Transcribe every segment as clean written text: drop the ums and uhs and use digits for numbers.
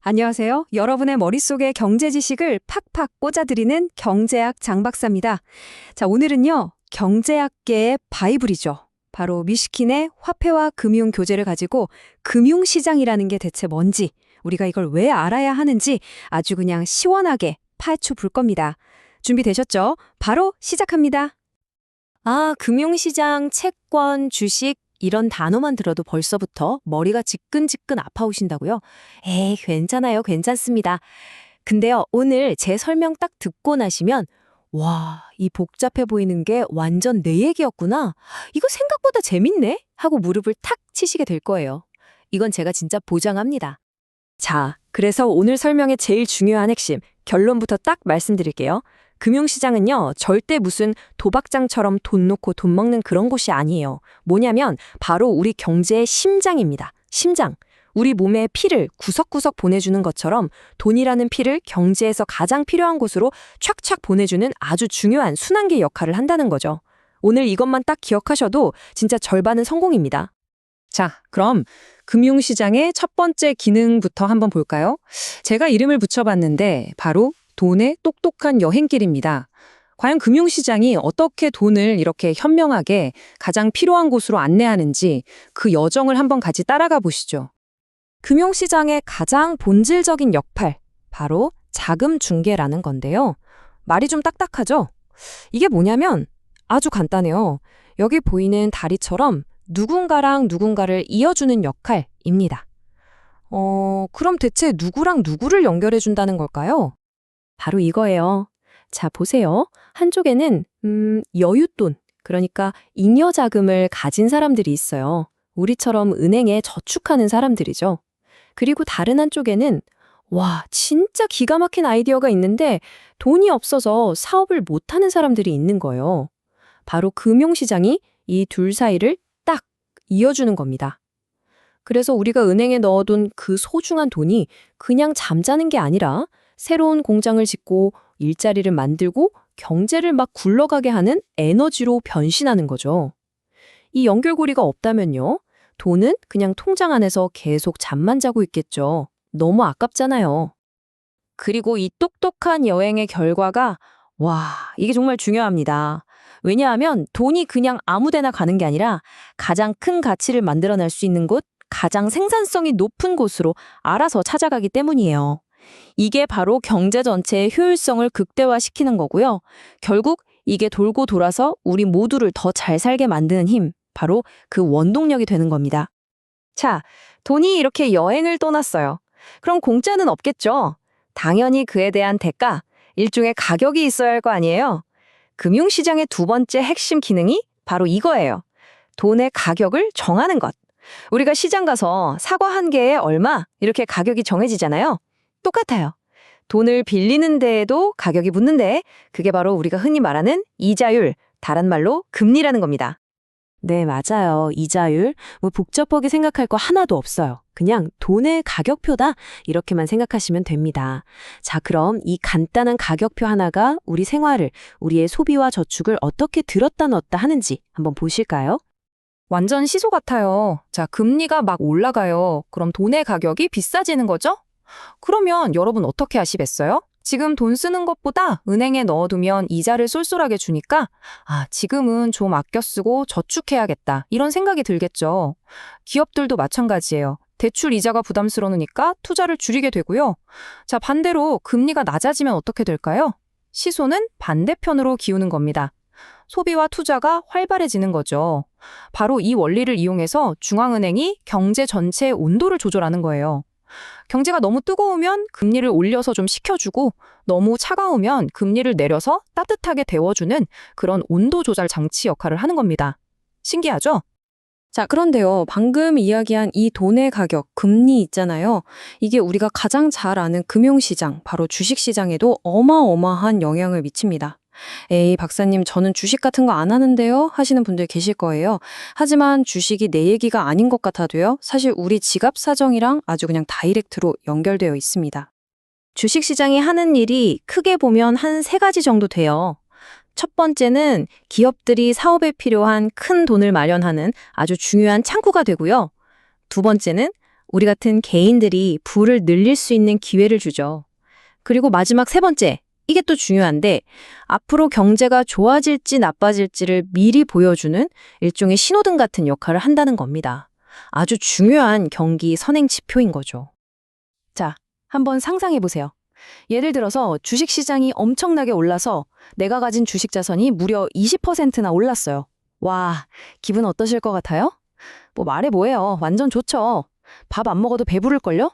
안녕하세요. 여러분의 머릿속에 경제 지식을 팍팍 꽂아드리는 경제학 장박사입니다. 자, 오늘은요, 경제학계의 바이블이죠. 바로 미시킨의 화폐와 금융 교재를 가지고 금융시장이라는 게 대체 뭔지, 우리가 이걸 왜 알아야 하는지 아주 그냥 시원하게 파헤쳐 볼 겁니다. 준비되셨죠? 바로 시작합니다. 아, 금융시장, 채권, 주식 이런 단어만 들어도 벌써부터 머리가 지끈지끈 아파오신다고요? 에이, 괜찮아요. 괜찮습니다. 근데요, 오늘 제 설명 딱 듣고 나시면 와, 이 복잡해 보이는 게 완전 내 얘기였구나. 이거 생각보다 재밌네? 하고 무릎을 탁 치시게 될 거예요. 이건 제가 진짜 보장합니다. 자, 그래서 오늘 설명의 제일 중요한 핵심, 결론부터 딱 말씀드릴게요. 금융시장은요, 절대 무슨 도박장처럼 돈 놓고 돈 먹는 그런 곳이 아니에요. 뭐냐면 바로 우리 경제의 심장입니다. 심장. 우리 몸에 피를 구석구석 보내주는 것처럼 돈이라는 피를 경제에서 가장 필요한 곳으로 촥촥 보내주는 아주 중요한 순환계 역할을 한다는 거죠. 오늘 이것만 딱 기억하셔도 진짜 절반은 성공입니다. 자, 그럼 금융시장의 첫 번째 기능부터 한번 볼까요? 제가 이름을 붙여봤는데 바로 돈의 똑똑한 여행길입니다. 과연 금융시장이 어떻게 돈을 이렇게 현명하게 가장 필요한 곳으로 안내하는지 그 여정을 한번 같이 따라가 보시죠. 금융시장의 가장 본질적인 역할, 바로 자금 중개라는 건데요. 말이 좀 딱딱하죠? 이게 뭐냐면 아주 간단해요. 여기 보이는 다리처럼 누군가랑 누군가를 이어주는 역할입니다. 그럼 대체 누구랑 누구를 연결해 준다는 걸까요? 바로 이거예요. 자, 보세요. 한쪽에는 여윳돈, 그러니까 잉여 자금을 가진 사람들이 있어요. 우리처럼 은행에 저축하는 사람들이죠. 그리고 다른 한쪽에는 와, 진짜 기가 막힌 아이디어가 있는데 돈이 없어서 사업을 못하는 사람들이 있는 거예요. 바로 금융시장이 이 둘 사이를 딱 이어주는 겁니다. 그래서 우리가 은행에 넣어둔 그 소중한 돈이 그냥 잠자는 게 아니라 새로운 공장을 짓고 일자리를 만들고 경제를 막 굴러가게 하는 에너지로 변신하는 거죠. 이 연결고리가 없다면요, 돈은 그냥 통장 안에서 계속 잠만 자고 있겠죠. 너무 아깝잖아요. 그리고 이 똑똑한 여행의 결과가 이게 정말 중요합니다. 왜냐하면 돈이 그냥 아무 데나 가는 게 아니라 가장 큰 가치를 만들어낼 수 있는 곳, 가장 생산성이 높은 곳으로 알아서 찾아가기 때문이에요. 이게 바로 경제 전체의 효율성을 극대화시키는 거고요. 결국 이게 돌고 돌아서 우리 모두를 더 잘 살게 만드는 힘, 바로 그 원동력이 되는 겁니다. 자, 돈이 이렇게 여행을 떠났어요. 그럼 공짜는 없겠죠? 당연히 그에 대한 대가, 일종의 가격이 있어야 할 거 아니에요? 금융시장의 두 번째 핵심 기능이 바로 이거예요. 돈의 가격을 정하는 것. 우리가 시장 가서 사과 한 개에 얼마 이렇게 가격이 정해지잖아요. 똑같아요. 돈을 빌리는 데에도 가격이 붙는데 그게 바로 우리가 흔히 말하는 이자율, 다른 말로 금리라는 겁니다. 네, 맞아요. 이자율. 복잡하게 생각할 거 하나도 없어요. 그냥 돈의 가격표다. 이렇게만 생각하시면 됩니다. 자, 그럼 이 간단한 가격표 하나가 우리 생활을, 우리의 소비와 저축을 어떻게 들었다 놨다 하는지 한번 보실까요? 완전 시소 같아요. 자, 금리가 막 올라가요. 그럼 돈의 가격이 비싸지는 거죠? 그러면 여러분 어떻게 하시겠어요? 지금 돈 쓰는 것보다 은행에 넣어두면 이자를 쏠쏠하게 주니까 지금은 좀 아껴 쓰고 저축해야겠다 이런 생각이 들겠죠. 기업들도 마찬가지예요. 대출 이자가 부담스러우니까 투자를 줄이게 되고요. 자, 반대로 금리가 낮아지면 어떻게 될까요? 시소는 반대편으로 기우는 겁니다. 소비와 투자가 활발해지는 거죠. 바로 이 원리를 이용해서 중앙은행이 경제 전체의 온도를 조절하는 거예요. 경제가 너무 뜨거우면 금리를 올려서 좀 식혀주고 너무 차가우면 금리를 내려서 따뜻하게 데워주는 그런 온도 조절 장치 역할을 하는 겁니다. 신기하죠? 자, 그런데요, 방금 이야기한 이 돈의 가격, 금리 있잖아요. 이게 우리가 가장 잘 아는 금융시장, 바로 주식시장에도 어마어마한 영향을 미칩니다. 에이, 박사님, 저는 주식 같은 거 안 하는데요? 하시는 분들 계실 거예요. 하지만 주식이 내 얘기가 아닌 것 같아도요, 사실 우리 지갑 사정이랑 아주 그냥 다이렉트로 연결되어 있습니다. 주식시장이 하는 일이 크게 보면 한 3가지 정도 돼요. 첫 번째는 기업들이 사업에 필요한 큰 돈을 마련하는 아주 중요한 창구가 되고요. 두 번째는 우리 같은 개인들이 부를 늘릴 수 있는 기회를 주죠. 그리고 마지막 세 번째, 이게 또 중요한데 앞으로 경제가 좋아질지 나빠질지를 미리 보여주는 일종의 신호등 같은 역할을 한다는 겁니다. 아주 중요한 경기 선행 지표인 거죠. 자, 한번 상상해 보세요. 예를 들어서 주식시장이 엄청나게 올라서 내가 가진 주식 자산이 무려 20%나 올랐어요. 와, 기분 어떠실 것 같아요? 뭐 말해 뭐해요. 완전 좋죠. 밥 안 먹어도 배부를걸요?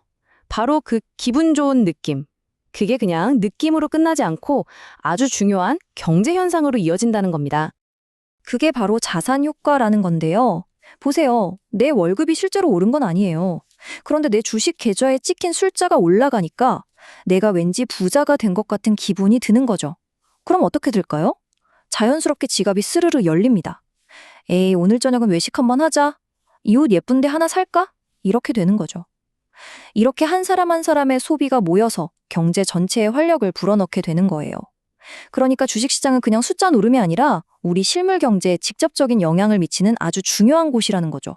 바로 그 기분 좋은 느낌. 그게 그냥 느낌으로 끝나지 않고 아주 중요한 경제 현상으로 이어진다는 겁니다. 그게 바로 자산 효과라는 건데요. 보세요. 내 월급이 실제로 오른 건 아니에요. 그런데 내 주식 계좌에 찍힌 숫자가 올라가니까 내가 왠지 부자가 된 것 같은 기분이 드는 거죠. 그럼 어떻게 될까요? 자연스럽게 지갑이 스르르 열립니다. 에이, 오늘 저녁은 외식 한번 하자. 이 옷 예쁜데 하나 살까? 이렇게 되는 거죠. 이렇게 한 사람 한 사람의 소비가 모여서 경제 전체에 활력을 불어넣게 되는 거예요. 그러니까 주식시장은 그냥 숫자 노름이 아니라 우리 실물 경제에 직접적인 영향을 미치는 아주 중요한 곳이라는 거죠.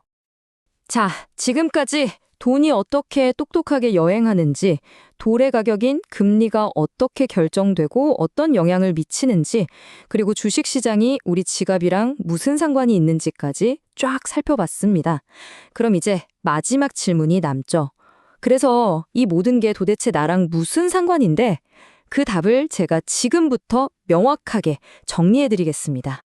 자, 지금까지 돈이 어떻게 똑똑하게 여행하는지, 돌의 가격인 금리가 어떻게 결정되고 어떤 영향을 미치는지, 그리고 주식시장이 우리 지갑이랑 무슨 상관이 있는지까지 쫙 살펴봤습니다. 그럼 이제 마지막 질문이 남죠. 그래서 이 모든 게 도대체 나랑 무슨 상관인데 그 답을 제가 지금부터 명확하게 정리해드리겠습니다.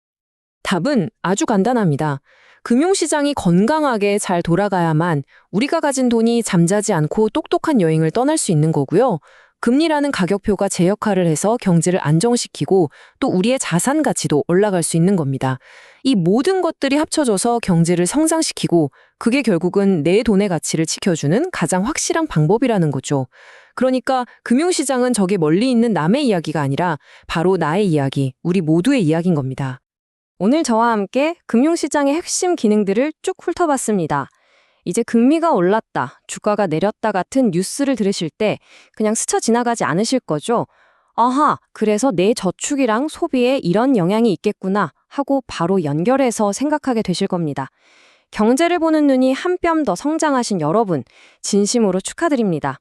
답은 아주 간단합니다. 금융시장이 건강하게 잘 돌아가야만 우리가 가진 돈이 잠자지 않고 똑똑한 여행을 떠날 수 있는 거고요. 금리라는 가격표가 제 역할을 해서 경제를 안정시키고 또 우리의 자산 가치도 올라갈 수 있는 겁니다. 이 모든 것들이 합쳐져서 경제를 성장시키고 그게 결국은 내 돈의 가치를 지켜주는 가장 확실한 방법이라는 거죠. 그러니까 금융시장은 저기 멀리 있는 남의 이야기가 아니라 바로 나의 이야기, 우리 모두의 이야기인 겁니다. 오늘 저와 함께 금융시장의 핵심 기능들을 쭉 훑어봤습니다. 이제 금리가 올랐다, 주가가 내렸다 같은 뉴스를 들으실 때 그냥 스쳐 지나가지 않으실 거죠? 아하, 그래서 내 저축이랑 소비에 이런 영향이 있겠구나 하고 바로 연결해서 생각하게 되실 겁니다. 경제를 보는 눈이 한 뼘 더 성장하신 여러분, 진심으로 축하드립니다.